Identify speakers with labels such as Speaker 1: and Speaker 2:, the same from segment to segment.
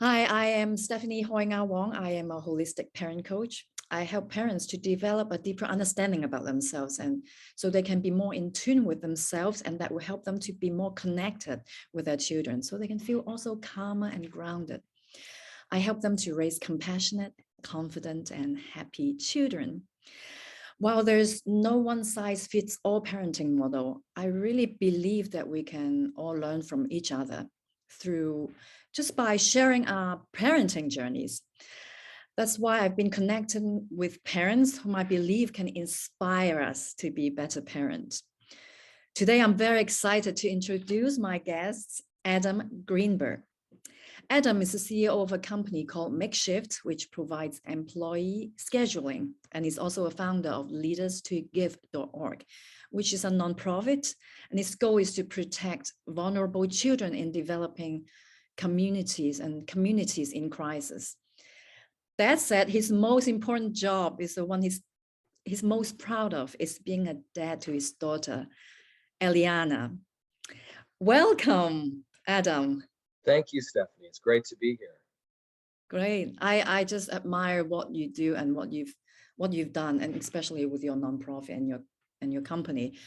Speaker 1: Hi, I am Stephanie Hoi-Nga Wong. I am a holistic parent coach. I help parents to develop a deeper understanding about themselves and so they can be more in tune with themselves, and that will help them to be more connected with their children so they can feel also calmer and grounded. I help them to raise compassionate, confident, and happy children. While there's no one size fits all parenting model, I really believe that we can all learn from each other through just by sharing our parenting journeys. That's why I've been connecting with parents whom I believe can inspire us to be better parents. Today, I'm very excited to introduce my guest, Adam Greenberg. Adam is the CEO of a company called MakeShift, which provides employee scheduling, and he's also a founder of leaders2give.org, which is a nonprofit, and its goal is to protect vulnerable children in developing communities and communities in crisis. That said, his most important job is the one he's most proud of, is being a dad to his daughter, Eliana. Welcome, Adam.
Speaker 2: Thank you, Stephanie. It's great to be here.
Speaker 1: Great. I just admire what you do and what you've done, and especially with your nonprofit and your company.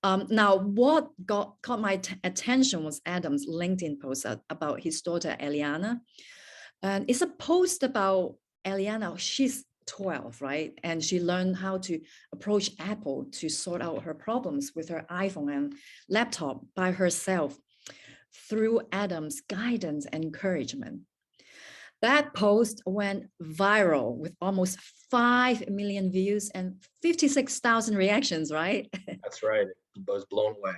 Speaker 1: Now, what caught my attention was Adam's LinkedIn post about his daughter Eliana, and it's a post about Eliana. She's 12, right? And she learned how to approach Apple to sort out her problems with her iPhone and laptop by herself through Adam's guidance and encouragement. That post went viral with almost 5 million views and 56,000 reactions, right?
Speaker 2: That's right. I was blown away.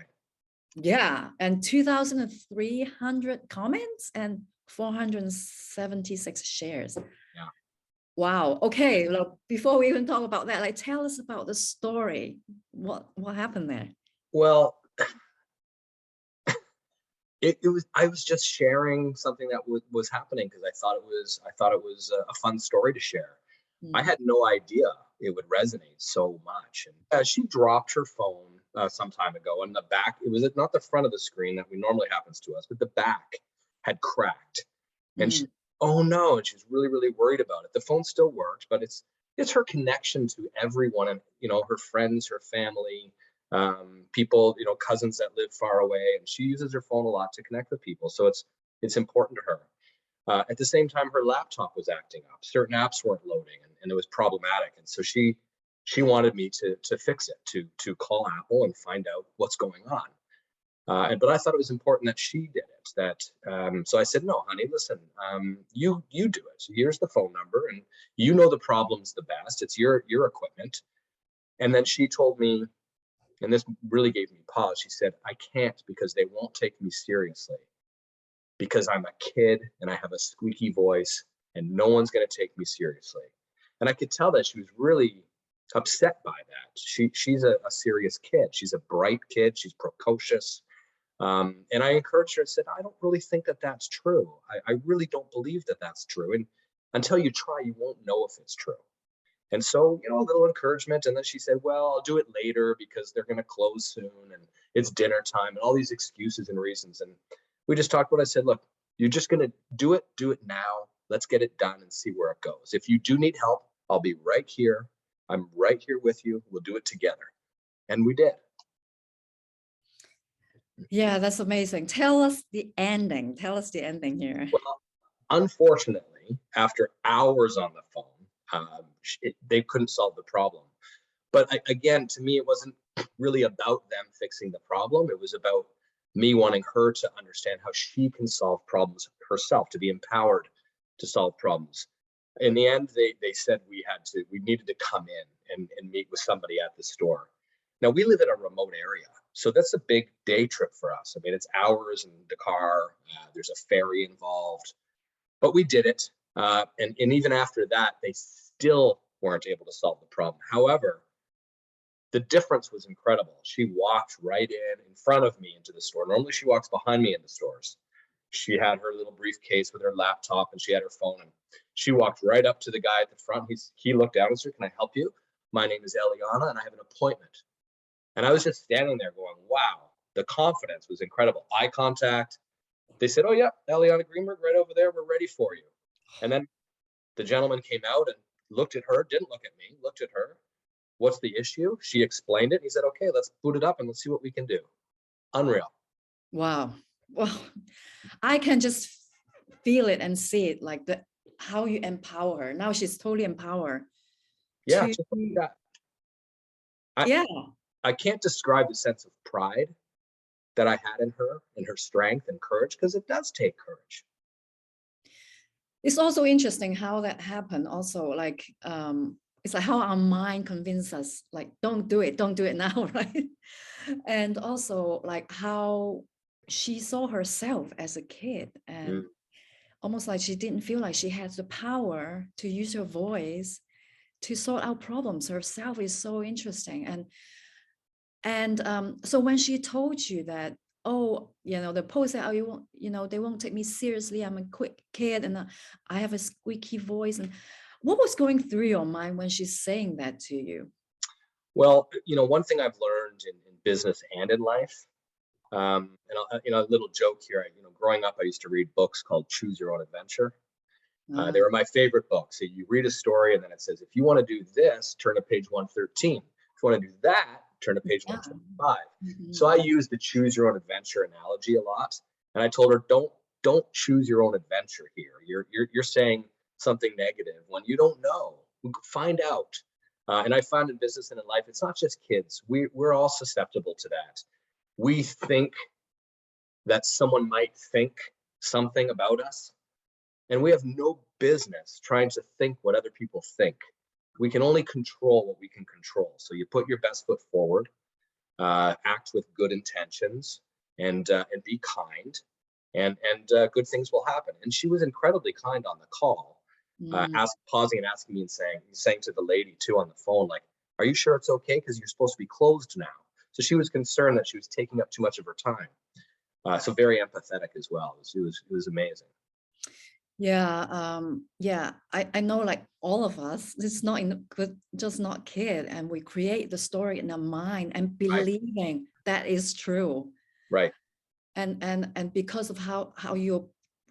Speaker 1: Yeah, and 2,300 comments and 476 shares.
Speaker 2: Yeah.
Speaker 1: Wow. Okay. Look, before we even talk about that, like, tell us about the story. What happened there?
Speaker 2: Well, I was just sharing something that was happening because I thought it was a fun story to share. I had no idea it would resonate so much. And she dropped her phone some time ago, and the back, it was not the front of the screen that we normally happens to us, but the back had cracked. And she, oh no, and she's really, really worried about it. The phone still worked, but it's her connection to everyone, and her friends, her family, people, cousins that live far away, and she uses her phone a lot to connect with people. So it's important to her. At the same time, her laptop was acting up. Certain apps weren't loading, and it was problematic. And so she wanted me to fix it, to call Apple and find out what's going on. But I thought it was important that she did it. So I said, no, honey, listen, you do it. Here's the phone number, and you know the problems the best. It's your equipment. And then she told me, and this really gave me pause. She said, I can't because they won't take me seriously, because I'm a kid and I have a squeaky voice and no one's going to take me seriously. And I could tell that she was really upset by that. She's a serious kid. She's a bright kid. She's precocious. And I encouraged her and said, I don't really think that that's true. I really don't believe that that's true. And until you try, you won't know if it's true. And so, a little encouragement. And then she said, well, I'll do it later because they're going to close soon and it's dinner time, and all these excuses and reasons. And we just talked about it. I said, look, you're just going to do it now. Let's get it done and see where it goes. If you do need help, I'll be right here. I'm right here with you. We'll do it together. And we did.
Speaker 1: Yeah, that's amazing. Tell us the ending. Tell us the ending here.
Speaker 2: Well, unfortunately, after hours on the phone, they couldn't solve the problem. But again, to me, it wasn't really about them fixing the problem. It was about me wanting her to understand how she can solve problems herself, to be empowered to solve problems. In the end, they said we needed to come in and meet with somebody at the store. Now, we live in a remote area, so that's a big day trip for us. I mean, it's hours in the car. There's a ferry involved, but we did it. And even after that, they still weren't able to solve the problem. However, the difference was incredible. She walked right in front of me into the store. Normally she walks behind me in the stores. She had her little briefcase with her laptop and she had her phone, and she walked right up to the guy at the front. He looked down and said, can I help you? My name is Eliana and I have an appointment. And I was just standing there going, wow, the confidence was incredible. Eye contact, They said, "Oh yeah, Adam Greenberg right over there. We're ready for you." And then the gentleman came out and looked at her, didn't look at me, looked at her. "What's the issue?" She explained it. He said, "Okay, let's boot it up and let's see what we can do." Unreal.
Speaker 1: Wow. Well, I can just feel it and see it, like how you empower her. Now she's totally empowered
Speaker 2: Yeah,
Speaker 1: to,
Speaker 2: just like that.
Speaker 1: yeah.
Speaker 2: I can't describe the sense of pride that I had in her and her strength and courage, because it does take courage.
Speaker 1: It's also interesting how that happened. Also, like it's like how our mind convinces us, like, don't do it now, right? And also like how she saw herself as a kid, and almost like she didn't feel like she had the power to use her voice to sort out problems herself. Is so interesting. And so when she told you that, oh, the post said, oh, you won't, they won't take me seriously, I'm a quick kid and I have a squeaky voice, and what was going through your mind when she's saying that to you?
Speaker 2: Well, one thing I've learned in business and in life, and a little joke here, growing up, I used to read books called Choose Your Own Adventure. They were my favorite books. So you read a story and then it says, if you want to do this, turn to page 113. If you want to do that, turn to page 125. So I use the choose your own adventure analogy a lot. And I told her, don't choose your own adventure here. You're saying something negative when you don't know. Find out. And I found in business and in life, it's not just kids. We're all susceptible to that. We think that someone might think something about us, and we have no business trying to think what other people think. We can only control what we can control. So you put your best foot forward, act with good intentions, and be kind, and good things will happen. And she was incredibly kind on the call, pausing and asking me and saying to the lady too on the phone, like, "Are you sure it's okay? Because you're supposed to be closed now." So she was concerned that she was taking up too much of her time. So very empathetic as well. It was amazing.
Speaker 1: Yeah, I know, like all of us, it's not just not kid, and we create the story in our mind and believing that is true.
Speaker 2: Right.
Speaker 1: And because of how you're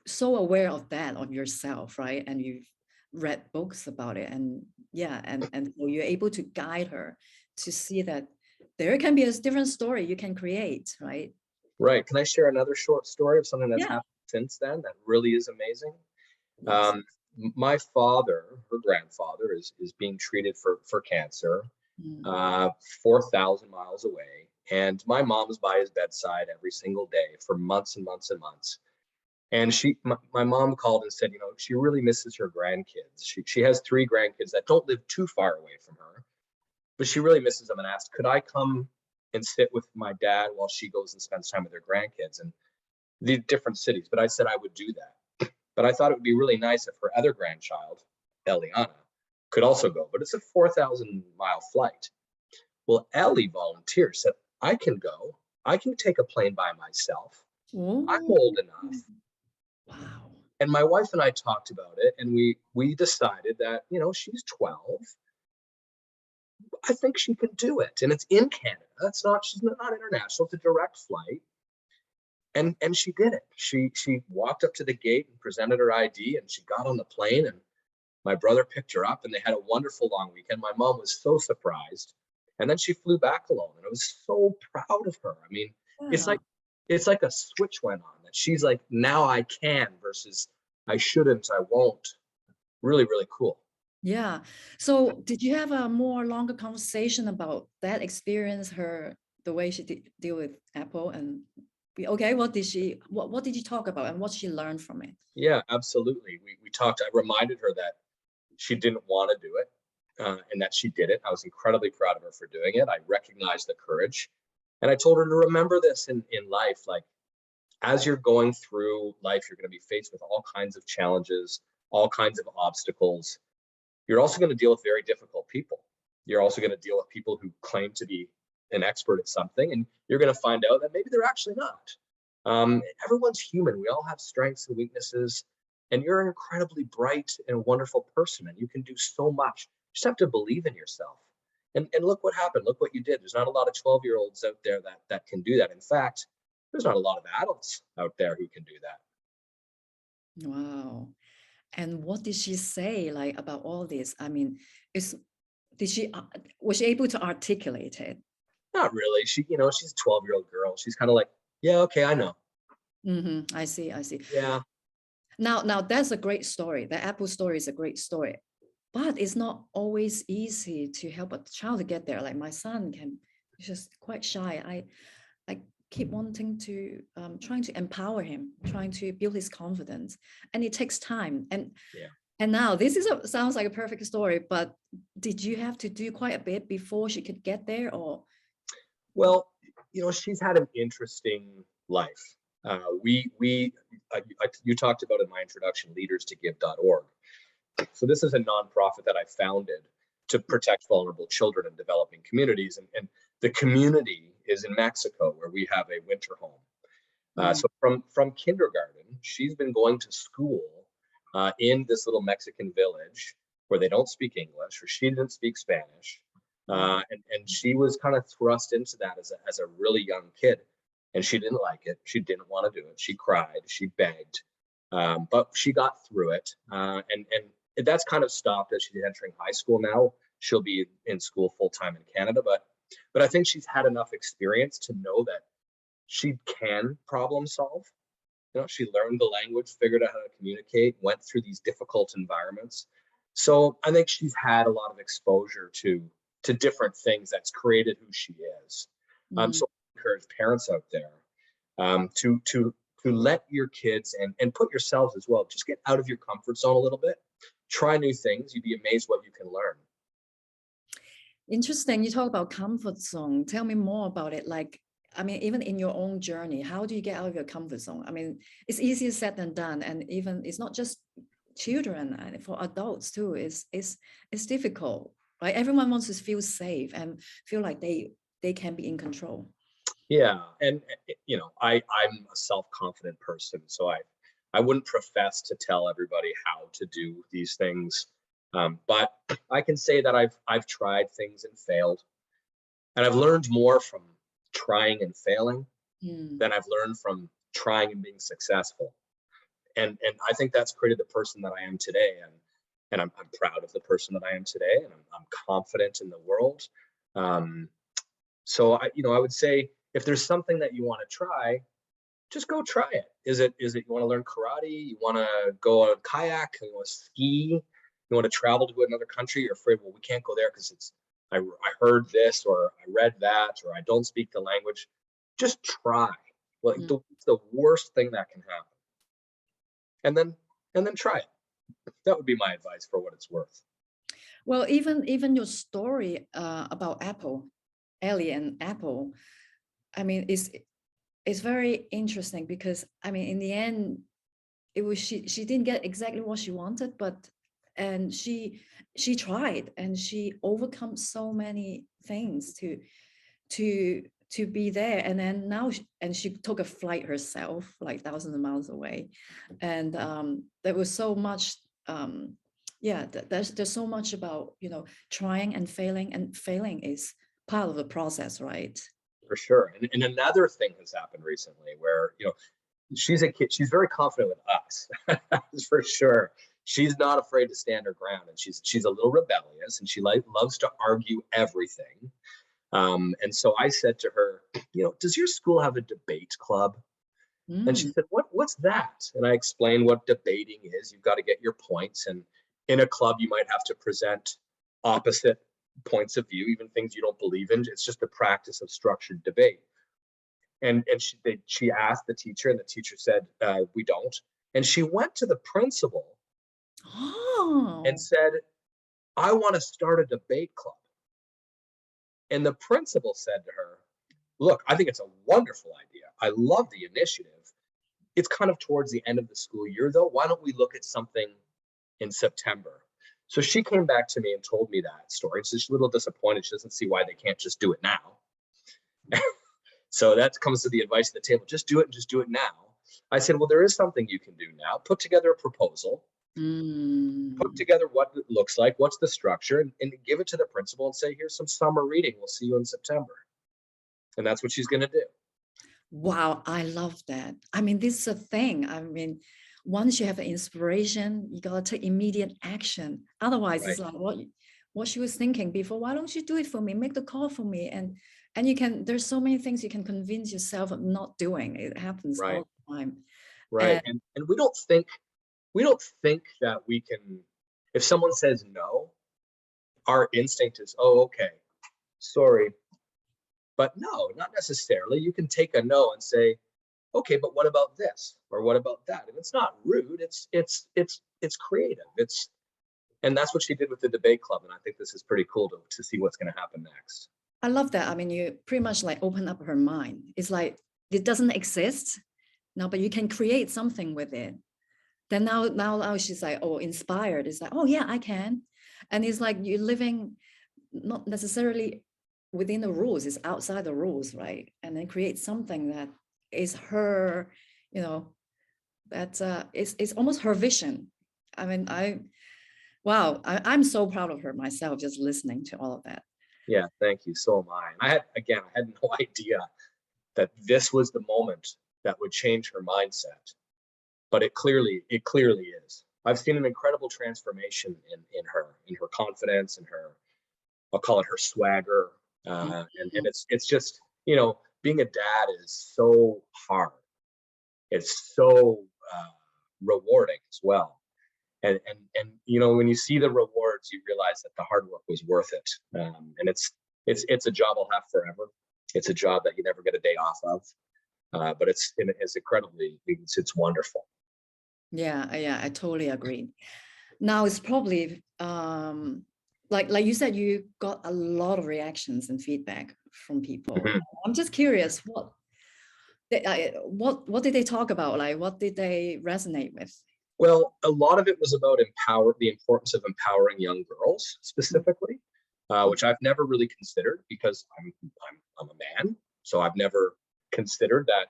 Speaker 1: so aware of that of yourself, right? And you've read books about it, and so you're able to guide her to see that there can be a different story you can create, right?
Speaker 2: Right. Can I share another short story of something that's
Speaker 1: Yeah.
Speaker 2: happened since then that really is amazing?
Speaker 1: Yes.
Speaker 2: My father, her grandfather, is being treated for cancer, 4,000 miles away. And my mom's by his bedside every single day for months and months and months. And my mom called and said, she really misses her grandkids. She has 3 grandkids that don't live too far away from her, but she really misses them, and asked, could I come and sit with my dad while she goes and spends time with her grandkids in the different cities? But I said I would do that. But I thought it would be really nice if her other grandchild, Eliana, could also go. But it's a 4,000-mile flight. Well, Ellie volunteered, said, I can go. I can take a plane by myself. I'm old enough.
Speaker 1: Wow.
Speaker 2: And my wife and I talked about it, and we decided that, she's 12. I think she could do it. And it's in Canada. She's not international. It's a direct flight. And she did it. She walked up to the gate and presented her ID, and she got on the plane, and my brother picked her up, and they had a wonderful long weekend. My mom was so surprised. And then she flew back alone, and I was so proud of her. I mean, it's like a switch went on, that she's like, now I can, versus I shouldn't, I won't. Really, really cool.
Speaker 1: Yeah. So did you have a more longer conversation about that experience, the way she deal with Apple, and okay, what did you talk about, and what she learned from it?
Speaker 2: Yeah, absolutely. We talked. I reminded her that she didn't want to do it, and that she did it. I was incredibly proud of her for doing it. I recognized the courage, and I told her to remember this in life. Like, as you're going through life, you're going to be faced with all kinds of challenges, all kinds of obstacles. You're also going to deal with very difficult people. You're also going to deal with people who claim to be an expert at something, and you're going to find out that maybe they're actually not. Everyone's human. We all have strengths and weaknesses, and you're an incredibly bright and wonderful person, and you can do so much. You just have to believe in yourself. And look what happened. Look what you did. There's not a lot of 12-year-olds out there that can do that. In fact, there's not a lot of adults out there who can do that.
Speaker 1: Wow. And what did she say like about all this? I mean, is did she was she able to articulate it?
Speaker 2: Not really. She's a 12-year-old girl. She's kind of like, yeah, okay, I know.
Speaker 1: I see, I see.
Speaker 2: Yeah.
Speaker 1: Now that's a great story. The Apple story is a great story, but it's not always easy to help a child to get there. Like my son can, he's just quite shy. I keep wanting to trying to empower him, trying to build his confidence, and it takes time.
Speaker 2: Yeah.
Speaker 1: And now this sounds like a perfect story, but did you have to do quite a bit before she could get there, or?
Speaker 2: Well, she's had an interesting life. You talked about in my introduction, leaderstogive.org. So this is a nonprofit that I founded to protect vulnerable children in developing communities. And the community is in Mexico, where we have a winter home. So from kindergarten, she's been going to school in this little Mexican village where they don't speak English, or she didn't speak Spanish. And she was kind of thrust into that as a really young kid. And she didn't like it. She didn't want to do it. She cried, she begged, but she got through it. And that's kind of stopped as she's entering high school now. She'll be in school full time in Canada, but I think she's had enough experience to know that she can problem solve. She learned the language, figured out how to communicate, went through these difficult environments. So I think she's had a lot of exposure to different things that's created who she is. So I encourage parents out there to let your kids and put yourselves as well, just get out of your comfort zone a little bit, try new things. You'd be amazed what you can learn.
Speaker 1: Interesting. You talk about comfort zone. Tell me more about it. Like, I mean, even in your own journey, how do you get out of your comfort zone? I mean, it's easier said than done. And even it's not just children, and for adults too, it's difficult, right? Everyone wants to feel safe and feel like they can be in control.
Speaker 2: Yeah. And I'm a self-confident person, so I wouldn't profess to tell everybody how to do these things. But I can say that I've tried things and failed, and I've learned more from trying and failing than I've learned from trying and being successful. And I think that's created the person that I am today. And I'm proud of the person that I am today, and I'm confident in the world. So I would say, if there's something that you want to try, just go try it. Is it you want to learn karate? You want to go on a kayak? You want to ski? You want to travel to another country? You're afraid, well, we can't go there because I heard this, or I read that, or I don't speak the language. Just try. Like the worst thing that can happen. And then try it. That would be my advice for what it's worth.
Speaker 1: Well, even your story about Apple, Ellie and Apple, I mean, it's very interesting because I mean, in the end, it was she didn't get exactly what she wanted, and she tried and she overcome so many things to be there. And then now she took a flight herself, like thousands of miles away. And there was so much there's so much about trying and failing is part of the process, right?
Speaker 2: For sure. And another thing has happened recently where she's a kid. She's very confident with us. That's for sure. She's not afraid to stand her ground, and she's a little rebellious, and she loves to argue everything. And so I said to her, does your school have a debate club? And she said, what's that? And I explained what debating is. You've got to get your points, and in a club you might have to present opposite points of view, even things you don't believe in. It's just a practice of structured debate. And she asked the teacher, and the teacher said, we don't. And she went to the principal and said, I want to start a debate club. And the principal said to her, look, I think it's a wonderful idea. I love the initiative. It's kind of towards the end of the school year, though. Why don't we look at something in September? So she came back to me and told me that story. So she's a little disappointed. She doesn't see why they can't just do it now. So that comes to the advice at the table. Just do it, and just do it now. I said, well, there is something you can do now. Put together a proposal. Put together what it looks like, what's the structure, and give it to the principal and say, here's some summer reading. We'll see you in September. And that's what she's going to do.
Speaker 1: Wow, I love that. I mean, this is a thing. I mean, once you have an inspiration, you gotta take immediate action. Otherwise,
Speaker 2: Right.
Speaker 1: it's like what she was thinking before. Why don't you do it for me? Make the call for me. And you can, there's so many things you can convince yourself of not doing. It happens
Speaker 2: Right.
Speaker 1: all the time.
Speaker 2: Right.
Speaker 1: And
Speaker 2: And we don't think that we can, if someone says no, our instinct is, oh, okay, sorry. But no, not necessarily. You can take a no and say, okay, but what about this? Or what about that? And it's not rude. It's creative. And that's what she did with the debate club. And I think this is pretty cool to see what's going to happen next.
Speaker 1: I love that. I mean, you pretty much like open up her mind. It's like it doesn't exist now, but you can create something with it. Then now she's like, oh, inspired. It's like, oh yeah, I can. And it's like you're living not necessarily within the rules, it's outside the rules, right? And then create something that is her, you know, that it's almost her vision. I mean, I'm so proud of her myself, just listening to all of that.
Speaker 2: Yeah, thank you. So am I. And I had no idea that this was the moment that would change her mindset. But it clearly is. I've seen an incredible transformation in her confidence, and her, I'll call it her swagger. And it's just, being a dad is so hard. It's so rewarding as well. And when you see the rewards, you realize that the hard work was worth it. And it's a job I'll have forever. It's a job that you never get a day off of. But it's incredibly, it's wonderful.
Speaker 1: Yeah, I totally agree. Now it's probably like you said, you got a lot of reactions and feedback from people.
Speaker 2: Mhm.
Speaker 1: I'm just curious, what did they talk about? Like, what did they resonate with?
Speaker 2: Well, a lot of it was about the importance of empowering young girls specifically, which I've never really considered, because I'm a man, so I've never considered that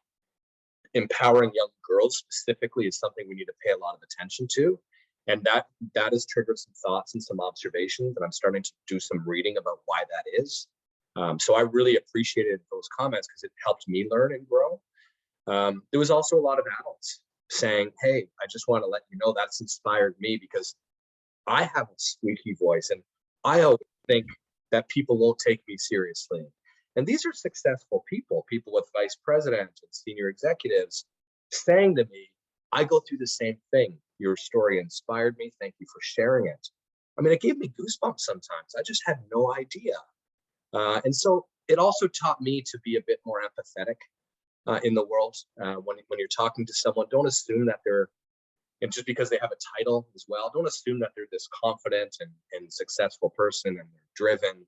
Speaker 2: empowering young girls specifically is something we need to pay a lot of attention to. And that has triggered some thoughts and some observations, and I'm starting to do some reading about why that is. So I really appreciated those comments because it helped me learn and grow. There was also a lot of adults saying, hey, I just want to let you know that's inspired me, because I have a squeaky voice and I always think that people won't take me seriously. And these are successful people with vice president and senior executives saying to me, I go through the same thing. Your story inspired me. Thank you for sharing it. I mean, it gave me goosebumps sometimes. I just had no idea. And so it also taught me to be a bit more empathetic in the world. When you're talking to someone, don't assume that and just because they have a title as well, don't assume that they're this confident and successful person and they're driven.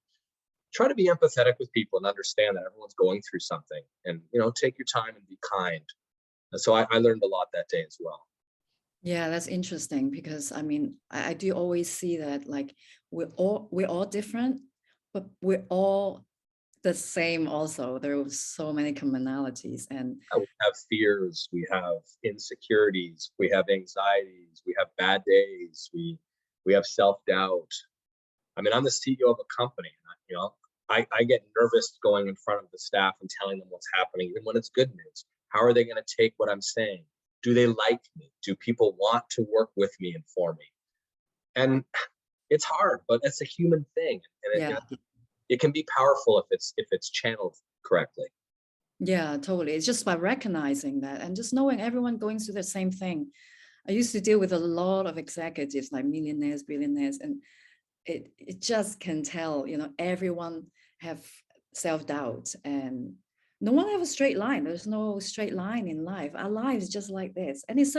Speaker 2: Try to be empathetic with people and understand that everyone's going through something, and take your time and be kind. And so I learned a lot that day as well.
Speaker 1: Yeah, that's interesting, because I mean, I do always see that, like, we're all different, but we're all the same also. There are so many commonalities. And
Speaker 2: We have fears, we have insecurities, we have anxieties, we have bad days, we have self-doubt. I mean, I'm the CEO of a company, and I get nervous going in front of the staff and telling them what's happening, even when it's good news. How are they going to take what I'm saying? Do they like me? Do people want to work with me and for me? And it's hard, but it's a human thing, and
Speaker 1: yeah,
Speaker 2: it can be powerful if it's channeled correctly.
Speaker 1: yeah, totally. It's just by recognizing that and just knowing everyone going through the same thing. I used to deal with a lot of executives, like millionaires, billionaires, and it just can tell, everyone have self-doubt, and no one have a straight line. There's no straight line in life. Our life is just like this. And it's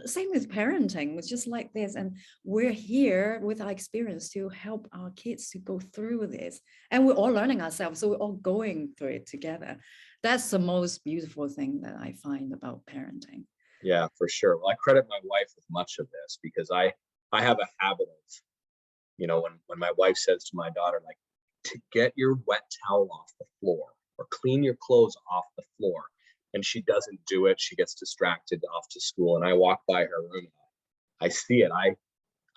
Speaker 1: same with parenting. It's just like this. And we're here with our experience to help our kids to go through this. And we're all learning ourselves. So we're all going through it together. That's the most beautiful thing that I find about parenting.
Speaker 2: Yeah, for sure. Well, I credit my wife with much of this, because I have a habit of, when my wife says to my daughter, like, to get your wet towel off the floor or clean your clothes off the floor, and she doesn't do it, she gets distracted off to school, and I walk by her room, I see it. I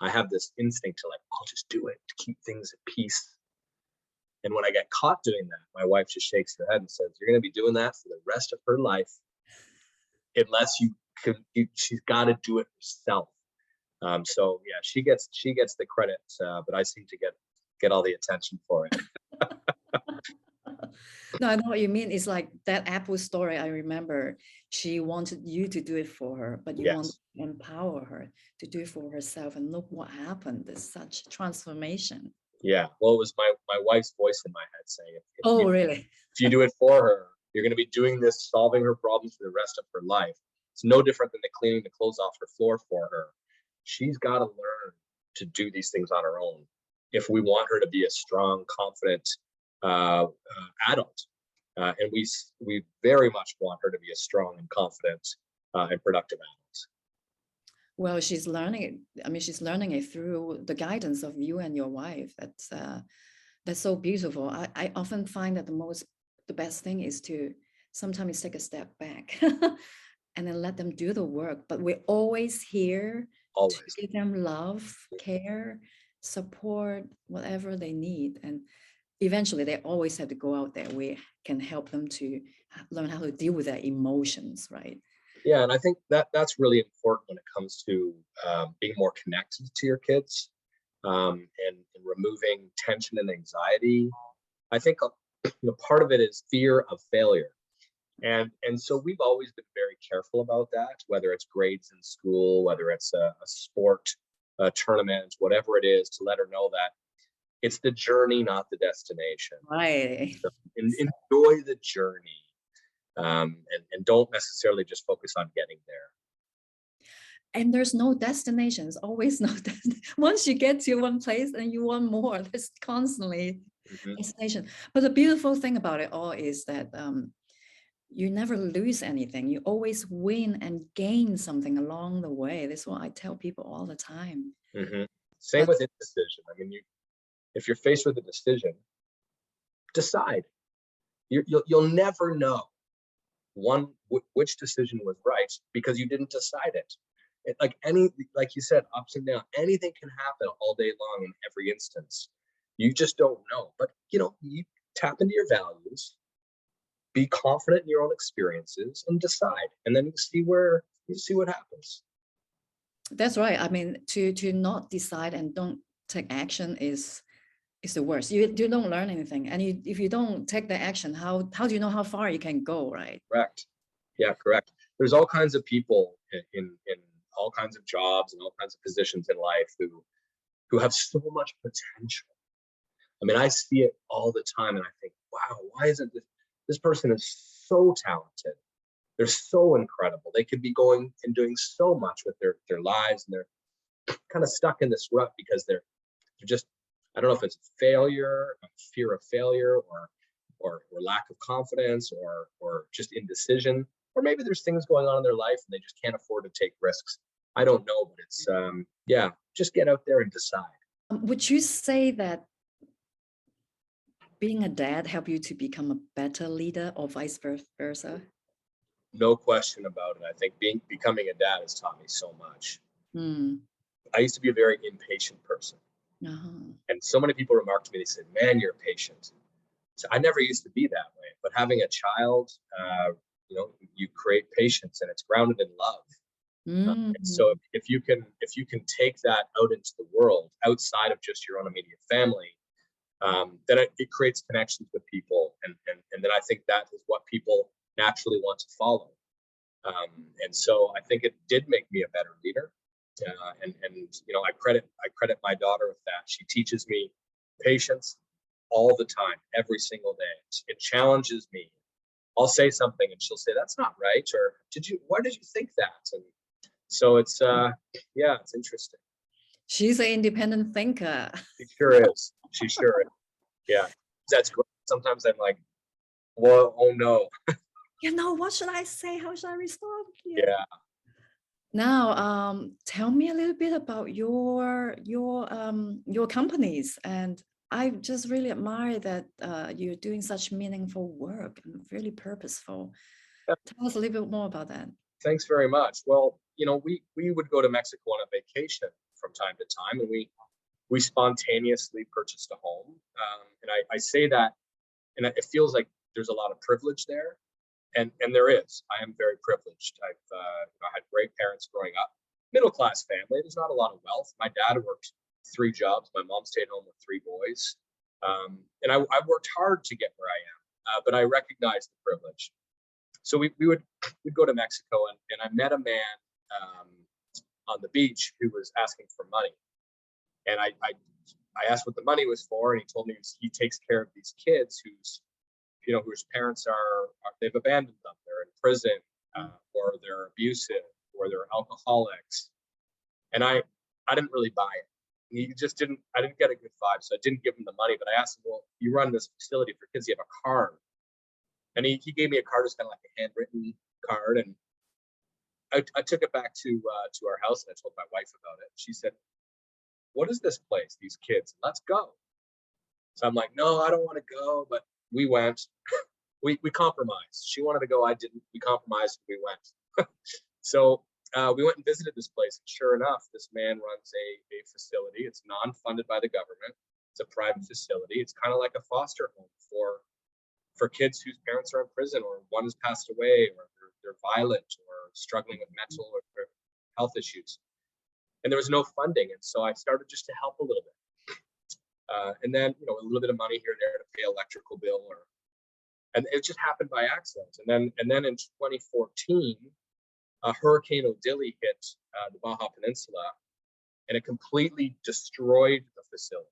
Speaker 2: have this instinct to, like, I'll just do it to keep things at peace. And when I get caught doing that, my wife just shakes her head and says, you're going to be doing that for the rest of her life, unless you she's got to do it herself. So yeah, she gets the credit, but I seem to get all the attention for it.
Speaker 1: No, I know what you mean. It's like that Apple story. I remember she wanted you to do it for her, but you want to empower her to do it for herself. And look what happened. There's such transformation.
Speaker 2: Yeah. Well, it was my wife's voice in my head saying,
Speaker 1: Really?
Speaker 2: If you do it for her, you're going to be doing this, solving her problems for the rest of her life. It's no different than the cleaning the clothes off her floor for her. She's got to learn to do these things on her own if we want her to be a strong, confident adult. And we very much want her to be a strong and confident and productive adult.
Speaker 1: Well, she's learning it. I mean, she's learning it through the guidance of you and your wife. That's so beautiful. I often find that the best thing is to sometimes take a step back and then let them do the work. But we're always here to give them love, care, support, whatever they need. And eventually they always have to go out there. We can help them to learn how to deal with their emotions, right?
Speaker 2: Yeah, and I think that's really important when it comes to being more connected to your kids and removing tension and anxiety. I think part of it is fear of failure. And so we've always been very careful about that, whether it's grades in school, whether it's a sport, a tournament, whatever it is, to let her know that it's the journey, not the destination.
Speaker 1: Right.
Speaker 2: So enjoy the journey and don't necessarily just focus on getting there.
Speaker 1: And there's no destinations, always no destination. Once you get to one place and you want more, there's constantly destination. But the beautiful thing about it all is that you never lose anything. You always win and gain something along the way. That's what I tell people all the time.
Speaker 2: Same with indecision. I mean, if you're faced with a decision, decide. You'll never know which decision was right because you didn't decide it. Like you said, ups and downs, anything can happen all day long in every instance. You just don't know. But you tap into your values, be confident in your own experiences, and decide. And then you see what happens.
Speaker 1: That's right. I mean, to not decide and don't take action is the worst. You don't learn anything. And if you don't take the action, how do you know how far you can go, right?
Speaker 2: Correct. Yeah, correct. There's all kinds of people in all kinds of jobs and all kinds of positions in life who have so much potential. I mean, I see it all the time and I think, wow, why isn't this person is so talented. They're so incredible. They could be going and doing so much with their lives, and they're kind of stuck in this rut because they're just, I don't know if it's failure, fear of failure, or lack of confidence, or just indecision, or maybe there's things going on in their life and they just can't afford to take risks. I don't know, but it's just get out there and decide.
Speaker 1: Would you say that being a dad helped you to become a better leader, or vice versa?
Speaker 2: No question about it. I think becoming a dad has taught me so much. I used to be a very impatient person. And so many people remarked to me, they said, man, you're patient. So I never used to be that way, but having a child, you create patience, and it's grounded in love. And so if you can take that out into the world outside of just your own immediate family, then it creates connections with people, and then I think that is what people naturally want to follow. And so I think it did make me a better leader. And I credit my daughter with that. She teaches me patience all the time, every single day. It challenges me. I'll say something and she'll say, that's not right. Or why did you think that? And so it's it's interesting.
Speaker 1: She's an independent thinker.
Speaker 2: She sure is. She sure is. Yeah, that's great. Sometimes I'm like, well, oh no.
Speaker 1: What should I say? How should I respond?
Speaker 2: Yeah.
Speaker 1: Now, tell me a little bit about your companies. And I just really admire that you're doing such meaningful work and really purposeful. Tell us a little bit more about that.
Speaker 2: Thanks very much. Well, we would go to Mexico on a vacation from time to time, and we spontaneously purchased a home. And I say that, and it feels like there's a lot of privilege there. And there is. I am very privileged. I've had great parents growing up, middle class family. There's not a lot of wealth. My dad worked 3 jobs. My mom stayed home with 3 boys, and I worked hard to get where I am. But I recognize the privilege. So we'd go to Mexico, and I met a man on the beach who was asking for money, and I asked what the money was for, and he told me he takes care of these kids whose parents are they've abandoned them. They're in prison, or they're abusive, or they're alcoholics. And I didn't really buy it. He just didn't. I didn't get a good vibe, so I didn't give him the money. But I asked him, "Well, you run this facility for kids. You have a card." And he gave me a card, just kind of like a handwritten card. And I took it back to our house, and I told my wife about it. She said, "What is this place? These kids? Let's go." So I'm like, "No, I don't want to go," but we went. we compromised. She wanted to go, I didn't. We compromised. We went. So we went and visited this place. And sure enough, this man runs a facility. It's non-funded by the government. It's a private facility. It's kind of like a foster home for kids whose parents are in prison, or one has passed away, or they're violent, or struggling with mental or health issues. And there was no funding, and so I started just to help a little bit. And then, a little bit of money here and there to pay electrical bill, and it just happened by accident. And then in 2014, Hurricane Odili hit the Baja Peninsula, and it completely destroyed the facility.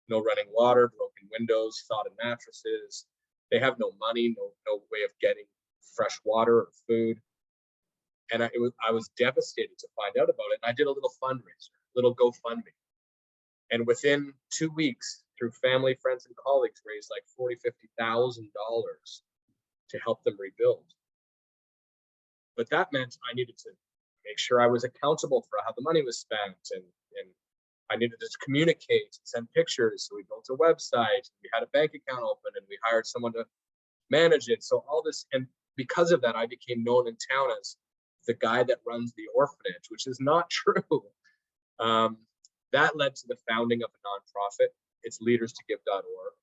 Speaker 2: No running water, broken windows, sodden mattresses. They have no money, no way of getting fresh water or food. And I was devastated to find out about it. And I did a little fundraiser, little GoFundMe. And within 2 weeks, through family, friends, and colleagues, raised like $40,000-$50,000 to help them rebuild. But that meant I needed to make sure I was accountable for how the money was spent, and I needed to communicate and send pictures. So we built a website, we had a bank account open, and we hired someone to manage it. So all this, and because of that, I became known in town as the guy that runs the orphanage, which is not true. That led to the founding of a nonprofit. It's leaderstogive.org.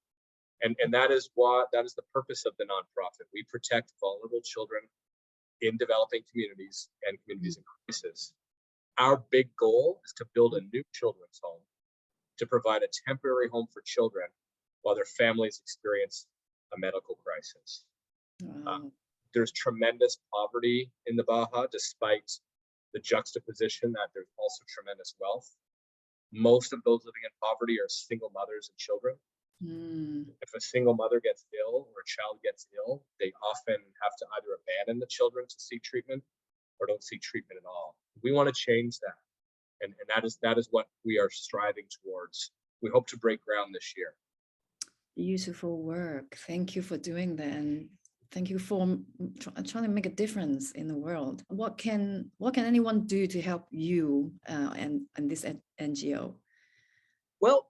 Speaker 2: And that is the purpose of the nonprofit. We protect vulnerable children in developing communities and communities in crisis. Our big goal is to build a new children's home, to provide a temporary home for children while their families experience a medical crisis. Wow. There's tremendous poverty in the Baja, despite the juxtaposition that there's also tremendous wealth. Most of those living in poverty are single mothers and children. If a single mother gets ill or a child gets ill, they often have to either abandon the children to seek treatment or don't seek treatment at all. We want to change that. And that is what we are striving towards. We hope to break ground this year.
Speaker 1: Beautiful work. Thank you for doing that. And thank you for trying to make a difference in the world. What can anyone do to help you and this NGO?
Speaker 2: Well,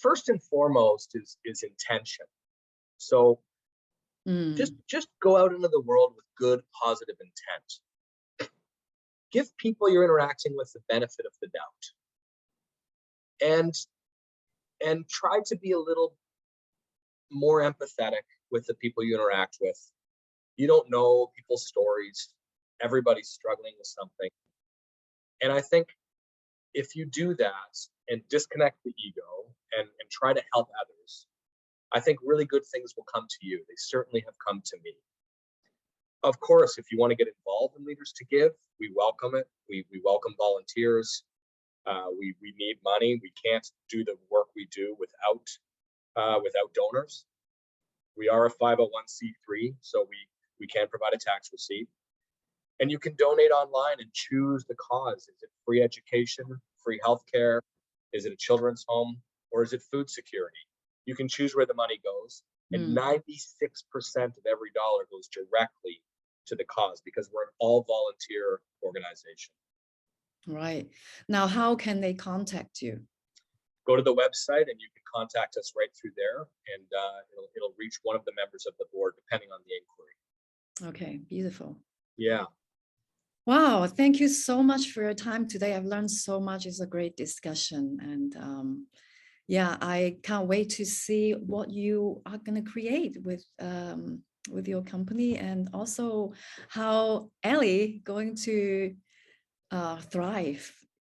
Speaker 2: first and foremost is intention. So just go out into the world with good, positive intent. Give people you're interacting with the benefit of the doubt. And try to be a little more empathetic with the people you interact with. You don't know people's stories. Everybody's struggling with something. And I think if you do that and disconnect the ego and try to help others, I think really good things will come to you. They certainly have come to me. Of course, if you want to get involved in Leaders to Give, we welcome it. We welcome volunteers. We need money. We can't do the work we do without donors. We are a 501c3, so we can provide a tax receipt. And you can donate online and choose the cause. Is it free education, free healthcare? Is it a children's home? Or is it food security? You can choose where the money goes. And 96% of every dollar goes directly to the cause, because we're an all-volunteer organization.
Speaker 1: Right. Now, how can they contact you?
Speaker 2: Go to the website and you can contact us right through there, and it'll reach one of the members of the board, depending on the inquiry.
Speaker 1: Okay, beautiful.
Speaker 2: Yeah.
Speaker 1: Wow, thank you so much for your time today. I've learned so much. It's a great discussion. And yeah, I can't wait to see what you are going to create with with your company, and also how Ellie going to thrive